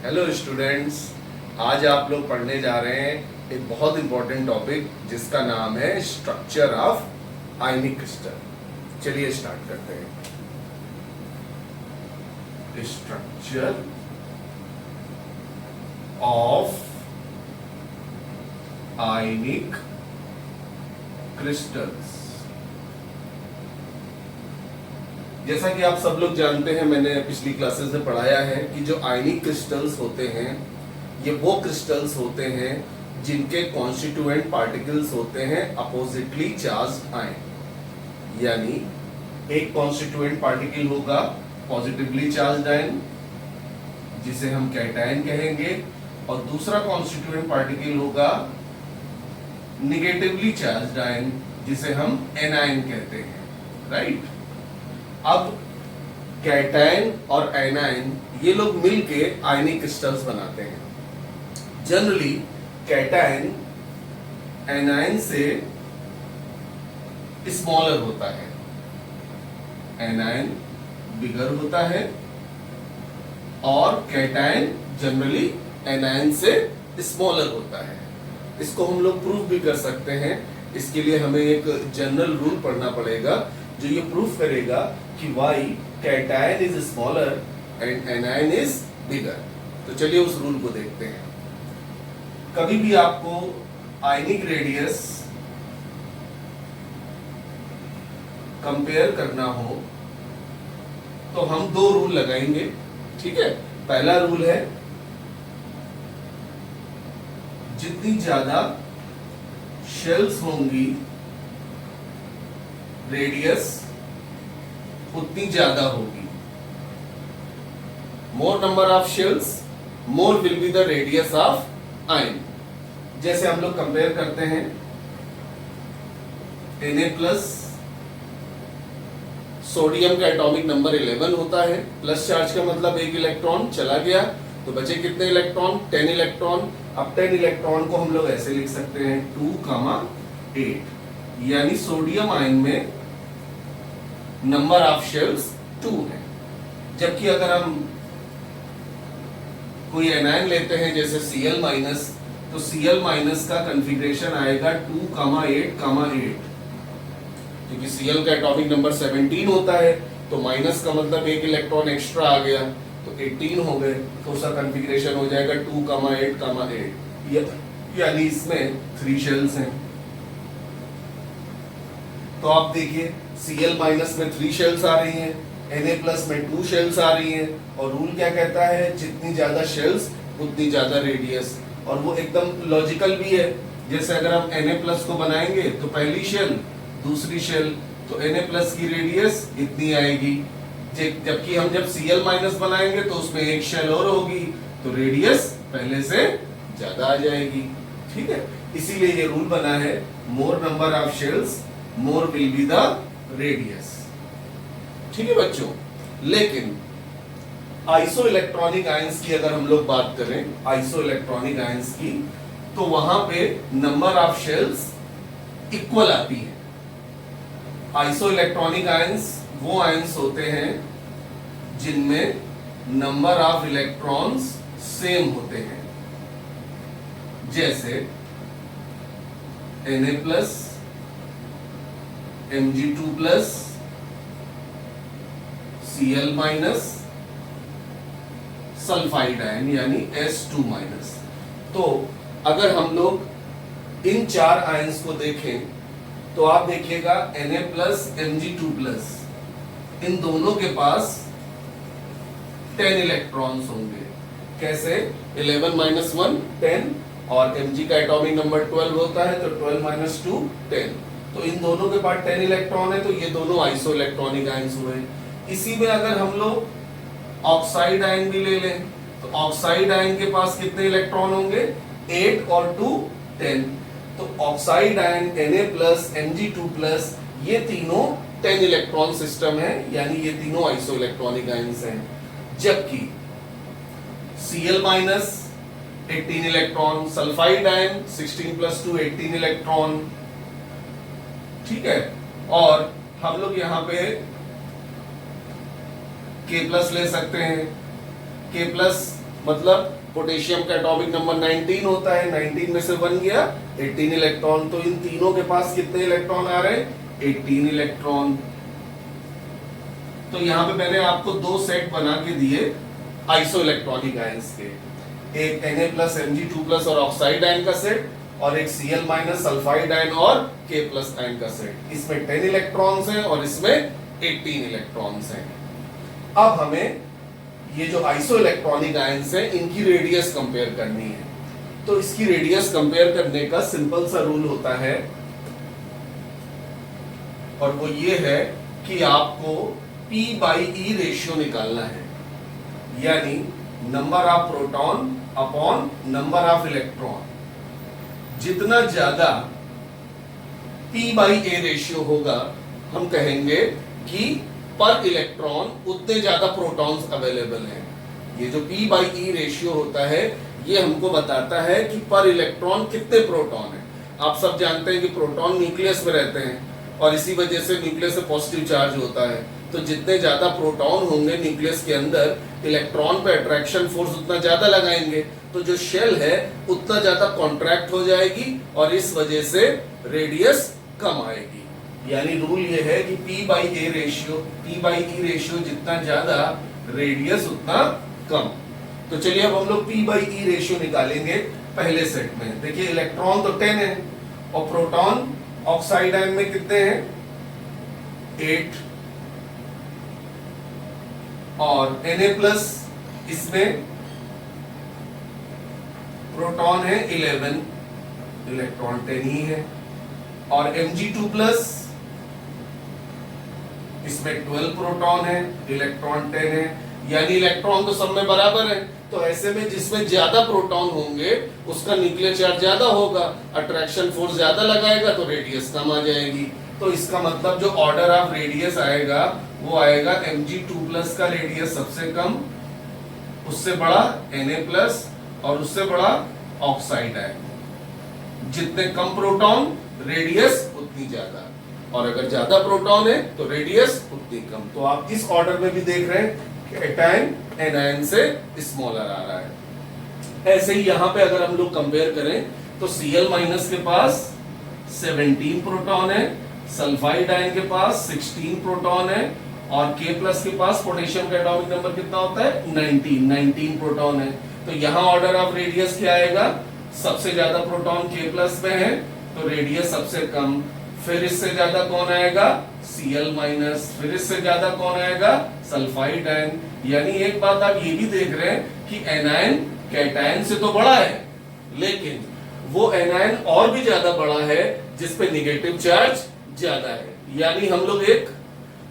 Hello students, आज आप लोग पढ़ने जा रहे हैं एक बहुत इंपॉर्टेंट टॉपिक जिसका नाम है स्ट्रक्चर ऑफ आयनिक क्रिस्टल। चलिए स्टार्ट करते हैं। Structure of ionic crystals. जैसा कि आप सब लोग जानते हैं, मैंने पिछली क्लासेस में पढ़ाया है कि जो आयनिक क्रिस्टल्स होते हैं ये वो क्रिस्टल्स होते हैं जिनके कॉन्स्टिट्यूएंट पार्टिकल्स होते हैं अपोजिटली चार्ज्ड आयन। यानी एक कॉन्स्टिट्यूएंट पार्टिकल होगा पॉजिटिवली चार्ज्ड आयन जिसे हम कैटायन कहेंगे, और दूसरा कॉन्स्टिट्यूएंट पार्टिकल होगा निगेटिवली चार्ज्ड आयन जिसे हम एनायन कहते हैं। राइट। अब कैटायन और एनायन ये लोग मिलके आयनिक क्रिस्टल्स बनाते हैं। जनरली कैटायन एनायन से स्मॉलर होता है, एनायन बिगर होता है, और कैटायन जनरली एनायन से स्मॉलर होता है। इसको हम लोग प्रूफ भी कर सकते हैं। इसके लिए हमें एक जनरल रूल पढ़ना पड़ेगा जो ये प्रूफ करेगा कि why cation is smaller and anion is bigger. तो चलिए उस रूल को देखते हैं। कभी भी आपको आयनिक रेडियस कंपेयर करना हो तो हम दो रूल लगाएंगे। ठीक है। पहला रूल है जितनी ज्यादा शेल्स होंगी रेडियस उतनी ज्यादा होगी। मोर number of shells more will be the radius of ion. जैसे हम लोग कंपेयर करते हैं Na प्लस सोडियम का एटॉमिक नंबर 11 होता है। प्लस चार्ज का मतलब एक इलेक्ट्रॉन चला गया तो बचे कितने इलेक्ट्रॉन? 10 इलेक्ट्रॉन। अब 10 इलेक्ट्रॉन को हम लोग ऐसे लिख सकते हैं 2,8, यानी सोडियम आयन में नंबर ऑफ शेल्स 2 है। जबकि अगर हम कोई एनायन लेते हैं जैसे Cl माइनस, तो Cl माइनस का कॉन्फ़िगरेशन आएगा 2,8,8, क्योंकि Cl का एटॉमिक नंबर 17 होता है तो माइनस का मतलब एक इलेक्ट्रॉन एक्स्ट्रा आ गया तो 18 हो गए, तो उसका कॉन्फ़िगरेशन हो जाएगा 2,8,8, यानी इसमें 3 शेल्स हैं। तो आप देखिए Cl माइनस में 3 शेल्स आ रही हैं, Na प्लस में 2 शेल्स आ रही हैं, और रूल क्या कहता है? जितनी ज्यादा शेल्स उतनी ज्यादा रेडियस। और वो एकदम लॉजिकल भी है। जैसे अगर हम Na प्लस को बनाएंगे तो पहली शेल दूसरी शेल, तो Na प्लस की रेडियस इतनी आएगी, जबकि हम जब Cl माइनस बनाएंगे तो उसमें एक शेल और होगी तो रेडियस पहले से ज्यादा आ जाएगी। ठीक है। इसीलिए ये रूल बना है मोर number of shells more will be the radius. ठीक है बच्चों। लेकिन आइसो इलेक्ट्रॉनिक आयंस की अगर हम लोग बात करें, आइसो इलेक्ट्रॉनिक आयंस की, तो वहां पे नंबर ऑफ शेल्स इक्वल आती है। आइसो इलेक्ट्रॉनिक आयंस वो आयंस होते हैं जिनमें नंबर ऑफ इलेक्ट्रॉन्स सेम होते हैं। जैसे Na plus, Mg2 plus, Cl minus, sulphide ion यानी S2 माइनस। तो अगर हम लोग इन 4 आयंस को देखें तो आप देखिएगा Na प्लस, Mg2 प्लस, इन दोनों के पास 10 इलेक्ट्रॉन्स होंगे। कैसे? 11 माइनस 1 10, और Mg का एटॉमिक नंबर 12 होता है तो 12 माइनस 2 10। तो इन दोनों के पास 10 इलेक्ट्रॉन है, तो ये दोनों आइसो इलेक्ट्रॉनिक आयंस हुए। इसी में अगर हम लोग ऑक्साइड आयन भी ले लें तो ऑक्साइड आयन के पास कितने इलेक्ट्रॉन होंगे? 8 और 2 10। तो oxide ion Na plus, Mg2 plus, ये तीनों 10 इलेक्ट्रॉन सिस्टम है, यानी ये तीनों आइसो इलेक्ट्रॉनिक आयंस हैं। जबकि Cl minus 18 electron, sulphide ion 16 plus 2 18 electron. ठीक है। और हम लोग यहाँ पे K प्लस ले सकते हैं। K प्लस मतलब पोटेशियम का एटॉमिक नंबर 19 होता है, 19 में से 1 गया 18 इलेक्ट्रॉन। तो इन तीनों के पास कितने इलेक्ट्रॉन आ रहे हैं? 18 इलेक्ट्रॉन। तो यहाँ पे मैंने आपको दो सेट बना के दिए आइसो इलेक्ट्रॉनिक आयंस के, एक Na+Mg2+ और ऑक्साइड आयन का सेट, और एक Cl- सल्फाइड आयन और K+ आयन का सेट। इसमें 10 इलेक्ट्रॉन्स हैं और इसमें 18 इलेक्ट्रॉन्स हैं। अब हमें ये जो आइसो इलेक्ट्रॉनिक आयंस हैं इनकी रेडियस कंपेयर करनी है। तो इसकी रेडियस कंपेयर करने का सिंपल सा रूल होता है, और वो ये है कि आपको P/E रेशियो निकालना है, यानी number of proton upon number of electron. जितना ज्यादा P/A रेशियो होगा, हम कहेंगे कि पर इलेक्ट्रॉन उतने ज्यादा प्रोटॉन्स अवेलेबल हैं। ये जो P/E रेशियो होता है ये हमको बताता है कि पर इलेक्ट्रॉन कितने प्रोटॉन हैं। आप सब जानते हैं कि प्रोटॉन न्यूक्लियस में रहते हैं और इसी वजह से न्यूक्लियस से पॉजिटिव चार्ज होता है। तो जितने ज्यादा प्रोटॉन होंगे न्यूक्लियस के अंदर, इलेक्ट्रॉन पे अट्रैक्शन फोर्स उतना ज्यादा लगाएंगे, तो जो शेल है उतना ज्यादा कॉन्ट्रैक्ट हो जाएगी और इस वजह से रेडियस कम आएगी। यानी रूल ये है कि P/E रेशियो जितना ज्यादा, रेडियस उतना कम। तो चलिए अब हम लोग P/E रेशियो निकालेंगे पहले सेट में। देखिए इलेक्ट्रॉन तो 10 है और प्रोटॉन ऑक्साइड आयन में कितने हैं? 8, और Na+ इसमें प्रोटॉन है 11, इलेक्ट्रॉन 10 ही है, और Mg2+ इसमें 12 प्रोटॉन है, इलेक्ट्रॉन 10 है। यानी इलेक्ट्रॉन तो सब में बराबर है। तो ऐसे में जिसमें ज्यादा प्रोटॉन होंगे उसका न्यूक्लियर चार्ज ज्यादा होगा, अट्रैक्शन फोर्स ज्यादा लगाएगा तो रेडियस कम आ जाएगी। तो इसका मतलब जो ऑर्डर ऑफ रेडियस आएगा वो आएगा Mg2+ का रेडियस सबसे कम, उससे बड़ा Na+ और उससे बड़ा ऑक्साइड आयन। जितने कम प्रोटॉन रेडियस उतनी ज्यादा, और अगर ज्यादा प्रोटॉन है तो रेडियस उतनी कम। तो आप इस ऑर्डर में भी देख रहे हैं कि एटाइन एनायन से स्मॉलर आ रहा है। ऐसे ही यहां पे अगर हम लोग कंपेयर करें तो Cl- के पास 17 प्रोटॉन है, सल्फाइड आयन के पास 16 प्रोटॉन है, और K+ के पास पोटेशियम का एटॉमिक नंबर कितना होता है? 19 प्रोटॉन है। तो यहां ऑर्डर ऑफ रेडियस क्या आएगा? सबसे ज्यादा प्रोटॉन K+ में है तो रेडियस सबसे कम, फिर इससे ज्यादा कौन आएगा? Cl-, फिर इससे ज्यादा कौन आएगा? Sulphide ion. यानी एक बात आप ये भी देख रहे हैं कि एनायन कैटायन से तो बड़ा है, लेकिन वो एनायन और भी ज्यादा बड़ा है जिसपे निगेटिव चार्ज ज्यादा है। यानी हम लोग एक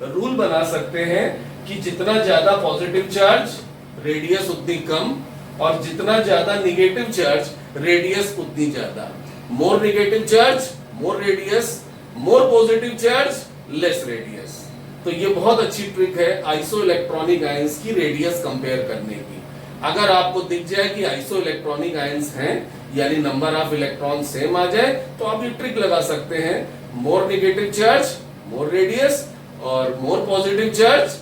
रूल बना सकते हैं कि जितना ज्यादा पॉजिटिव चार्ज रेडियस उतनी कम, और जितना ज्यादा निगेटिव चार्ज रेडियस उतनी ज्यादा। More negative charge more radius, more positive charge less radius. तो ये बहुत अच्छी ट्रिक है आइसो इलेक्ट्रॉनिक आयंस की रेडियस कंपेयर करने की। अगर आपको दिख जाए कि आइसो इलेक्ट्रॉनिक आयंस हैं, यानी नंबर ऑफ इलेक्ट्रॉन सेम आ जाए, तो आप ये ट्रिक लगा सकते हैं, more negative charge more radius और more positive charge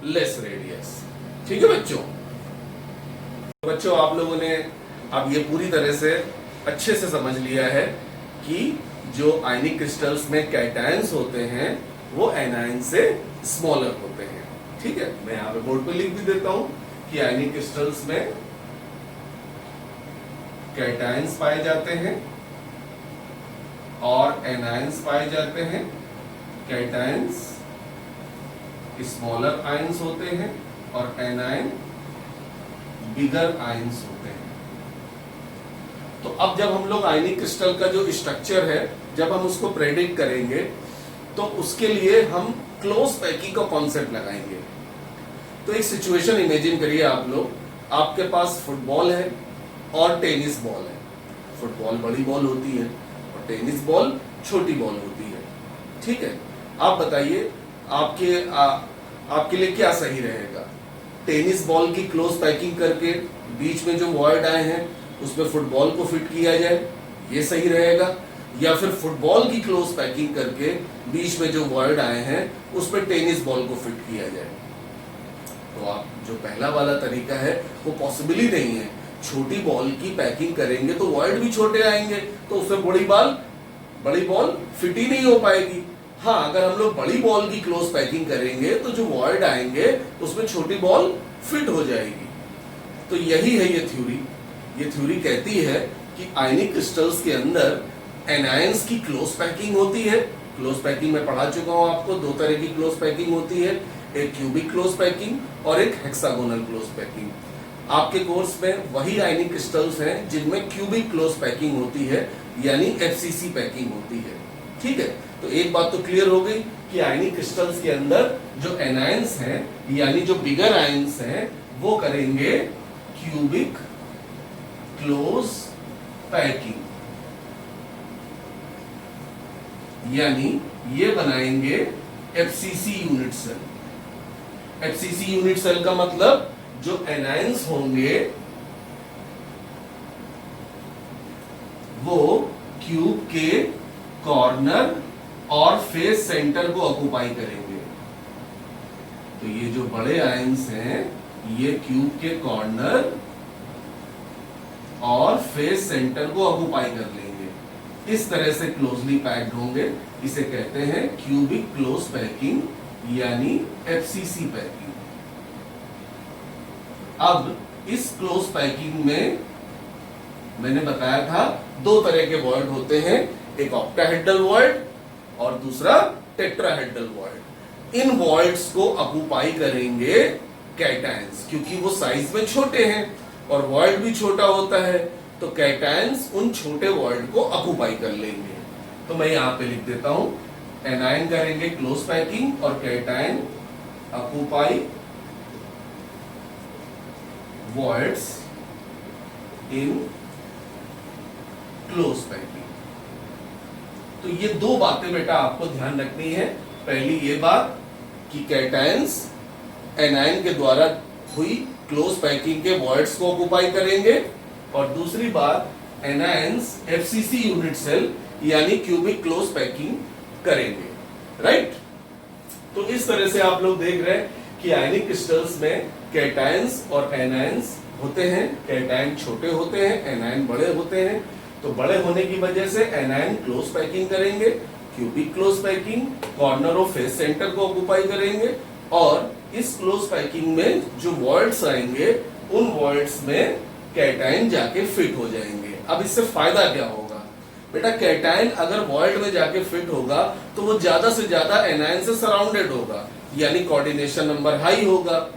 less radius. ठीक है बच्चों, आप लोगों ने अब ये पूरी तरह से अच्छे से समझ लिया है कि जो आयनिक क्रिस्टल्स में कैटायंस होते हैं वो एनायन से स्मॉलर होते हैं। ठीक है, मैं यहाँ पे बोर्ड पे लिख भी देता हूं कि आयनिक क्रिस्टल्स में कैटायंस पाए जाते हैं और एनायंस पाए जाते हैं। कैटायंस स्मॉलर आयंस होते हैं और एनायन बिगर आयंस होते हैं। तो अब जब हम लोग आयनिक क्रिस्टल का जो स्ट्रक्चर है, जब हम उसको प्रेडिक्ट करेंगे तो उसके लिए हम क्लोज पैकिंग का कॉन्सेप्ट लगाएंगे। तो एक सिचुएशन इमेजिन करिए आप लोग, आपके पास फुटबॉल है और टेनिस बॉल है। फुटबॉल बड़ी बॉल होती है और टेनिस बॉल छोटी बॉल होती है। ठीक है, आप बताइए आपके लिए क्या सही रहेगा? टेनिस बॉल की क्लोज पैकिंग करके बीच में जो वॉइड आए हैं उसमें फुटबॉल को फिट किया जाए, ये सही रहेगा? या फिर फुटबॉल की क्लोज पैकिंग करके बीच में जो वॉइड आए हैं उस पर टेनिस बॉल को फिट किया जाए? तो आप जो पहला वाला तरीका है वो पॉसिबल ही नहीं है। छोटी बॉल की पैकिंग करेंगे तो वॉइड भी छोटे आएंगे, तो उसमें बड़ी बॉल फिट ही नहीं हो पाएगी। हाँ, अगर हम लोग बड़ी बॉल की क्लोज पैकिंग करेंगे तो जो वॉइड आएंगे उसमें छोटी बॉल फिट हो जाएगी। तो यही है ये थ्योरी कहती है कि आयनिक क्रिस्टल्स के अंदर एनायंस की क्लोज पैकिंग होती है। क्लोज पैकिंग में पढ़ा चुका हूं आपको, दो तरह की क्लोज पैकिंग होती है, एक क्यूबिक क्लोज पैकिंग और एक हेक्सागोनल क्लोज पैकिंग। आपके कोर्स में वही आयनिक क्रिस्टल्स हैं जिनमें क्यूबिक क्लोज पैकिंग होती है, यानी एफसीसी पैकिंग होती है। ठीक है, तो एक बात तो क्लियर हो गई कि आयनिक क्रिस्टल्स के अंदर जो एनायंस हैं, यानी जो बिगर आयंस हैं, वो करेंगे क्यूबिक क्लोज पैकिंग, यानी ये बनाएंगे FCC unit cell. FCC unit cell का मतलब जो एनायंस होंगे वो क्यूब के कॉर्नर और फेस सेंटर को ऑक्युपाई करेंगे। तो ये जो बड़े आयंस हैं ये क्यूब के कॉर्नर और फेस सेंटर को ऑक्युपाई कर लेंगे। इस तरह से क्लोजली पैक्ड होंगे, इसे कहते हैं क्यूबिक क्लोज पैकिंग यानी एफसीसी पैकिंग। अब इस क्लोज पैकिंग में मैंने बताया था दो तरह के वॉइड होते हैं, एक ऑक्टाहेड्रल वॉइड और दूसरा टेट्राहेड्रल वॉइड। इन वॉइड्स को ऑक्युपाई करेंगे कैटायंस, क्योंकि वो साइज में छोटे हैं और वॉइड भी छोटा होता है, तो कैटायंस उन छोटे वॉइड को ऑक्युपाई कर लेंगे। तो मैं यहां पे लिख देता हूं, एनायन करेंगे क्लोज पैकिंग और cation occupy voids in close packing. तो ये दो बातें बेटा आपको ध्यान रखनी है। पहली ये बात कि कैटायंस एनायन के द्वारा हुई क्लोज पैकिंग के वॉइड्स को ऑक्युपाई करेंगे, और दूसरी बात एनायंस एफसीसी यूनिट सेल यानी क्यूबिक क्लोज पैकिंग करेंगे। राइट? तो इस तरह से आप लोग देख रहे हैं कि आयनिक क्रिस्टल्स में कैटायंस और एनायंस होते हैं। कैटायन छोटे होते हैं, एनायन बड़े होते हैं। तो बड़े होने की वजह से एनायन क्लोज पैकिंग करेंगे, cubic close packing corner of face centre को ऑक्युपाई करेंगे, और इस क्लोज पैकिंग में जो वॉइड्स आएंगे उन वॉइड्स में कैटायन जाके फिट हो जाएंगे। अब इससे फायदा क्या होगा बेटा? कैटायन अगर वॉइड में जाके फिट होगा तो वो ज्यादा से ज्यादा एनायन से सराउंडेड होगा, यानी कोऑर्डिनेशन नंबर हाई होगा।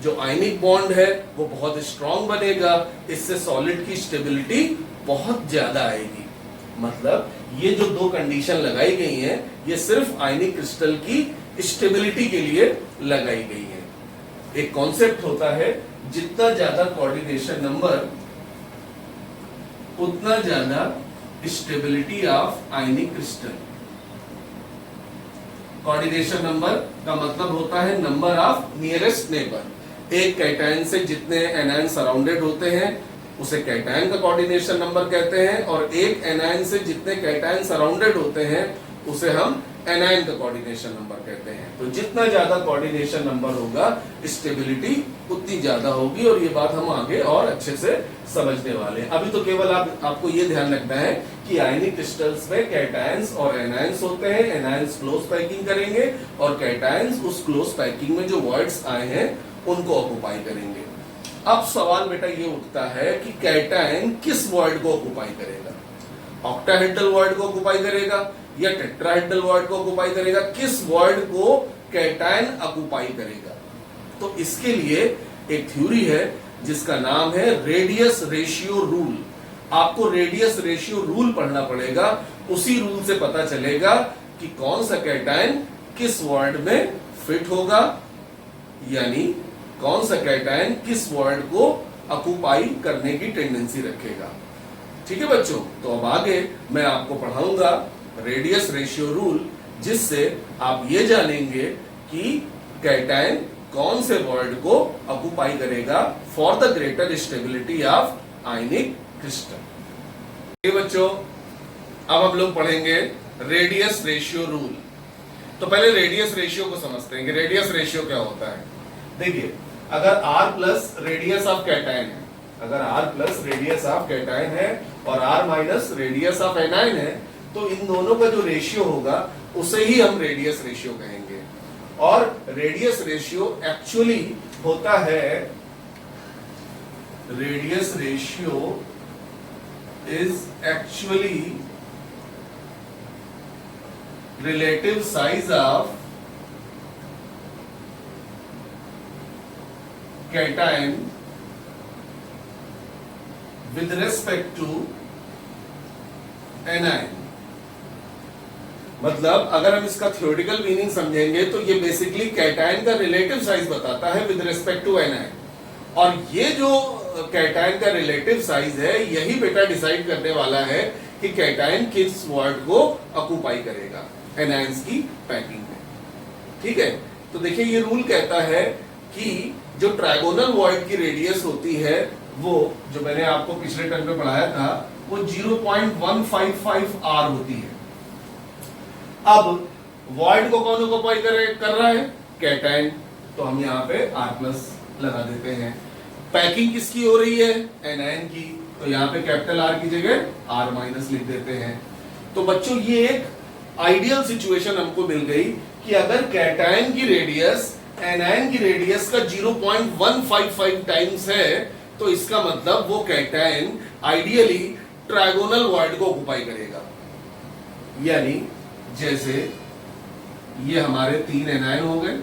जो आयनिक बॉन्ड है वो बहुत स्ट्रांग बनेगा, इससे सॉलिड की स्टेबिलिटी बहुत ज्यादा आएगी। मतलब ये जो दो कंडीशन लगाई गई हैं ये सिर्फ आयनिक क्रिस्टल की स्टेबिलिटी के लिए लगाई गई है। एक कॉन्सेप्ट होता है, जितना ज्यादा कोऑर्डिनेशन नंबर उतना ज्यादा stability of ionic crystal. Coordination number का मतलब होता है नंबर ऑफ नियरेस्ट नेबर। एक कैटायन से जितने एनायन सराउंडेड होते हैं उसे कैटायन का कोऑर्डिनेशन नंबर कहते हैं, और एक एनायन से जितने कैटायन सराउंडेड होते हैं उसे हम एनायन का कोऑर्डिनेशन नंबर कहते हैं। तो जितना ज्यादा कोऑर्डिनेशन नंबर होगा स्टेबिलिटी उतनी ज्यादा होगी, और ये बात हम आगे और अच्छे से समझने वाले हैं। अभी तो केवल आपको ये ध्यान रखना है कि आयनिक क्रिस्टल्स में कैटायंस और एनायंस होते हैं। एनायंस क्लोज पैकिंग करेंगे और कैटायंस उस क्लोज पैकिंग में जो वॉइड्स आए हैं उनको ऑक्युपाई करेंगे। अब सवाल बेटा ये उठता है कि कैटायन किस वॉइड को ऑक्युपाई करेगा? ऑक्टाहेड्रल वॉइड को ऑक्युपाई करेगा या टेट्राहेड्रल वॉइड को ऑक्युपाई करेगा? किस वॉइड को कैटायन ऑक्युपाई करेगा? तो इसके लिए एक थ्योरी है जिसका नाम है रेडियस रेशियो रूल। आपको रेडियस रेशियो रूल पढ़ना पड़ेगा, उसी रूल से पता चलेगा कि कौन सा कैटायन किस वॉइड में फिट होगा, यानी कौन सा कैटायन किस वॉइड को ऑक्युपाई करने की टेंडेंसी रखेगा। ठीक है बच्चों? तो अब आगे मैं आपको पढ़ाऊंगा रेडियस रेशियो रूल, जिससे आप ये जानेंगे कि कैटायन कौन से वॉइड को ऑक्युपाई करेगा for the greater stability of ionic crystal. बच्चों, अब हम लोग पढ़ेंगे रेडियस रेशियो रूल। तो पहले रेडियस रेशियो को समझते हैं कि रेडियस रेशियो क्या होता है। देखिए, अगर r plus radius of cation है, अगर r plus radius of cation है और r minus radius of anion है, तो इन दोनों का जो रेशियो होगा उसे ही हम रेडियस रेशियो कहेंगे। और रेडियस रेशियो एक्चुअली होता है, radius ratio is actually relative size of cation with respect to anion। मतलब अगर हम इसका थ्योरेटिकल मीनिंग समझेंगे तो ये बेसिकली कैटायन का रिलेटिव साइज बताता है विद रिस्पेक्ट टू एनायन। और ये जो कैटायन का रिलेटिव साइज है यही बेटा डिसाइड करने वाला है कि कैटायन किस वर्ड को ऑक्युपाई करेगा एनायंस की पैकिंग में। ठीक है, तो देखिए ये रूल कहता है कि जो ट्राइगोनल वॉइड की रेडियस होती है वो, जो मैंने आपको पिछले टर्म में पढ़ाया था, वो 0.155 r होती है। अब वॉइड को कौन ऑक्युपाई कर रहा है? कैटायन, तो हम यहाँ पे r प्लस लगा देते हैं। पैकिंग किसकी हो रही है? एनायन की, तो यहाँ पे कैपिटल R की जगह r माइनस लिख देते हैं। तो बच्चों ये एक आइडियल सिचुएशन हमको मिल गई कि अगर कैटायन की रेडियस एनायन की रेडियस का 0.155 टाइम्स है, तो इसका मतलब वो कैटायन आइडियली ट्राइगोनल वॉइड को ऑक्युपाई करेगा। यानी जैसे ये हमारे 3 एनायन हो गए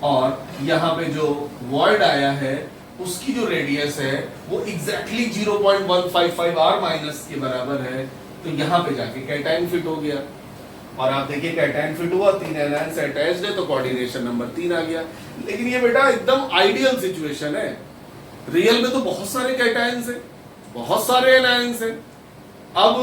और यहां पे जो वॉइड आया है उसकी जो रेडियस है वो एग्जैक्टली 0.155 r माइनस के बराबर है, तो यहां पे जाके कैटायन फिट हो गया। और आप देखिए कैटायन फिट हुआ, 3 एनायंस अटैच्ड है, तो कोऑर्डिनेशन नंबर 3 आ गया। लेकिन ये बेटा एकदम आइडियल सिचुएशन है, रियल में तो बहुत सारे कैटायंस हैं, बहुत सारे एनायंस हैं। अब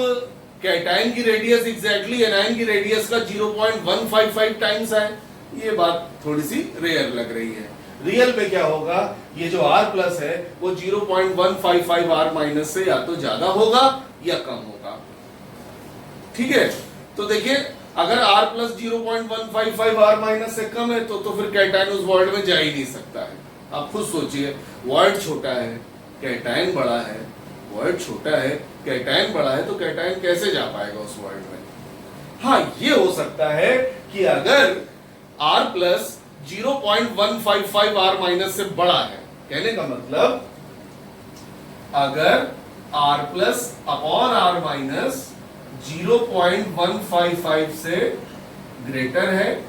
कैटायन की रेडियस एग्जैक्टली एनायन की रेडियस का 0.155 टाइम्स है, ये बात थोड़ी सी रेयर लग रही है। रियल में क्या होगा, ये जो r प्लस है वो 0.155 r माइनस से या तो ज्यादा होगा या कम होगा। ठीक है, तो देखिए अगर r प्लस 0.155 r माइनस से कम है तो फिर कैटायन उस वर्ड में जा ही नहीं सकता है। आप खुद सोचिए, वर्ड छोटा है, कैटायन बड़ा है, वर्ड छोटा है, कैटायन बड़ा है, तो कैटायन कैसे जा पाएगा उस वर्ड में? हाँ, ये हो सकता है कि अगर r प्लस 0.155 r माइनस से बड़ा है, कहने का मतलब अगर r plus upon r minus 0.155 से ग्रेटर है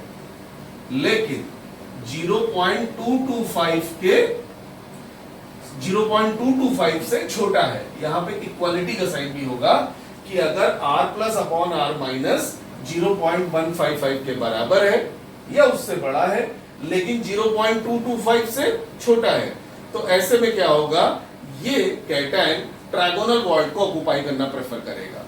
लेकिन 0.225 से छोटा है। यहां पे इक्वालिटी का साइन भी होगा कि अगर r plus upon r minus 0.155 के बराबर है या उससे बड़ा है लेकिन 0.225 से छोटा है, तो ऐसे में क्या होगा, ये कैटायन ट्राइगोनल वॉइड को ऑक्युपाई करना प्रेफर करेगा।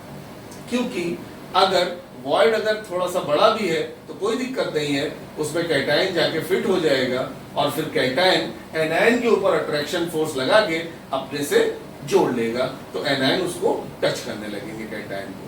क्योंकि अगर वॉइड अगर थोड़ा सा बड़ा भी है तो कोई दिक्कत नहीं है, उसमें कैटायन जाके फिट हो जाएगा और फिर कैटायन एनायन के ऊपर अट्रैक्शन फोर्स लगा के अपने से जोड़ लेगा, तो एनायन उसको टच करने लगेंगे कैटायन को।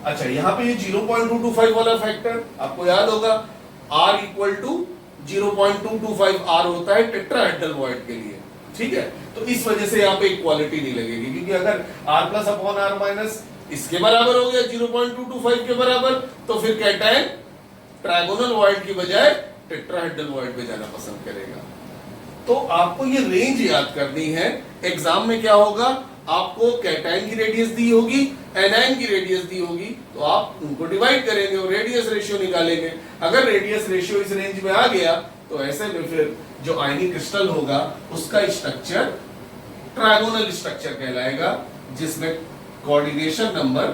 अच्छा, यहाँ पे ये 0.225 वाला फैक्टर आपको याद होगा, r इक्वल टू 0.225 r होता है टेट्राहेड्रल वॉइड के लिए। ठीक है, तो इस वजह से यहाँ पे इक्वालिटी नहीं लगेगी, क्योंकि अगर r plus upon r minus इसके बराबर हो गया 0.225 के बराबर, तो फिर कैटायन ट्राइगोनल वॉइड की बजाय टेट्राहेड्रल वॉइड में जाना पसंद करेगा। तो आपको ये रेंज याद करनी है। एग्जाम में क्या होगा, आपको कैटायन की रेडियस दी होगी, एनायन की रेडियस दी होगी, तो आप उनको डिवाइड करेंगे और रेडियस रेशियो निकालेंगे। अगर रेडियस रेशियो इस रेंज में आ गया तो ऐसे में फिर जो आयनिक क्रिस्टल होगा उसका स्ट्रक्चर ट्राइगोनल स्ट्रक्चर कहलाएगा, जिसमें कोऑर्डिनेशन नंबर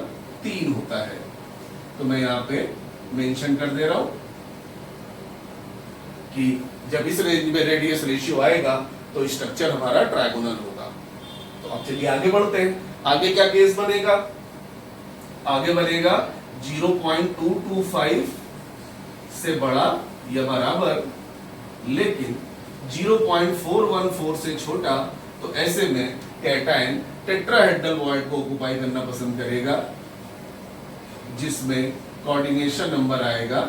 3 होता है। तो मैं यहाँ पे मेंशन कर दे रहा हूं कि जब इस रेंज में रेडियस रेशियो आएगा तो स्ट्रक्चर हमारा ट्राइगोनल होगा। तो अब चलिए आगे बढ़ते हैं। आगे क्या केस बनेगा, आगे बनेगा 0.225 से बड़ा या बराबर लेकिन 0.414 से छोटा, तो ऐसे में कैटायन टेट्राहेड्रल वॉइड को ऑक्युपाई करना पसंद करेगा, जिसमें कोऑर्डिनेशन नंबर आएगा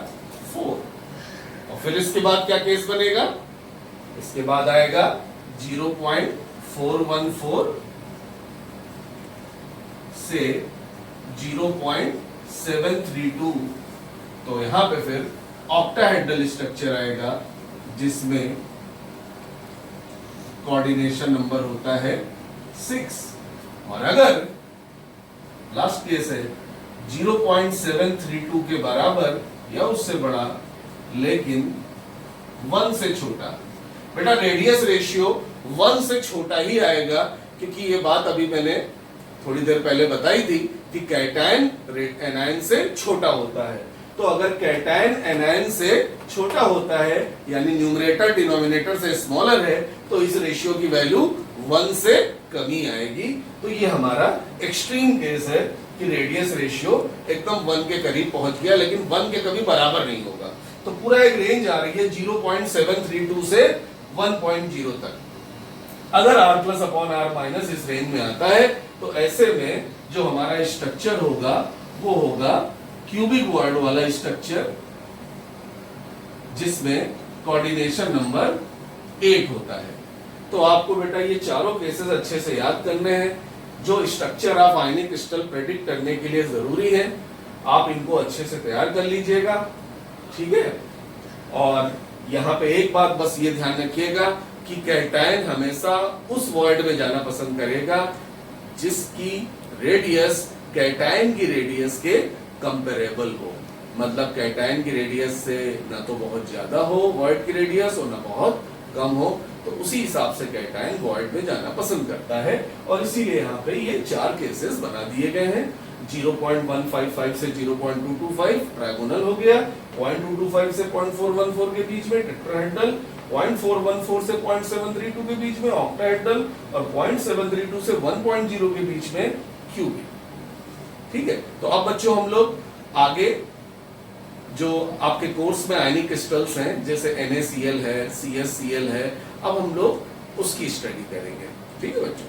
4। और फिर इसके बाद क्या केस बनेगा, इसके बाद आएगा 0.414 से 0.732। तो यहां पे फिर ऑक्टाहेड्रल स्ट्रक्चर आएगा जिसमें कोऑर्डिनेशन नंबर होता है 6। और अगर लास्ट केस है 0.732 के बराबर या उससे बड़ा लेकिन 1 से छोटा, बेटा रेडियस रेशियो 1 से छोटा ही आएगा, क्योंकि ये बात अभी मैंने थोड़ी देर पहले बताई थी कि कैटायन एनायन से छोटा होता है। तो अगर कैटायन एनायन से छोटा होता है यानी न्यूमरेटर डिनोमिनेटर से स्मॉलर है, तो इस रेशियो की वैल्यू 1 से कमी आएगी। तो ये हमारा एक्सट्रीम केस है कि रेडियस रेशियो एकदम 1 के करीब पहुंच गया, लेकिन 1 के कभी बराबर नहीं होगा। तो पूरा एक रेंज आ रही है 0.732 से 1.0 तक। अगर r plus upon r minus इस रेंज में आता है, तो ऐसे में जो हमारा स्ट्रक्चर होगा वो होगा क्यूबिक वर्ड वाला स्ट्रक्चर, जिसमें कोऑर्डिनेशन नंबर 8 होता है। तो आपको बेटा ये चारों केसेस अच्छे से याद करने हैं। जो structure of ionic crystal predict करने के लिए जरूरी है, आप इनको अच्छे से तैयार कर लीजिएगा, ठीक है। और यहाँ पे एक बात बस ये ध्यान रखिएगा कि कैटायन हमेशा उस वॉइड में जाना पसंद करेगा जिसकी रेडियस कैटायन की रेडियस के कंपेरेबल हो। मतलब कैटायन की रेडियस से ना तो बहुत ज्यादा हो वॉइड की रेडियस और ना बहुत कम हो, तो उसी हिसाब से कैटायन वॉइड में जाना पसंद करता है। और इसीलिए यहाँ पे ये 4 केसेस बना दिए गए हैं। 0.155 से 0.225 ट्रायगोनल हो गया, 0.225 से 0.414 के बीच में टेट्राहेड्रल, 0.414 से 0.732 के बीच में ऑक्टाहेड्रल और 0.732 से 1.0 के बीच में क्यूबिक। ठीक है, तो अब बच्चों हम लोग आगे जो आपके कोर्स में आयनिक क्रिस्टल्स हैं जैसे NaCl है, CsCl है, अब हम लोग उसकी स्टडी करेंगे। ठीक है बच्चों।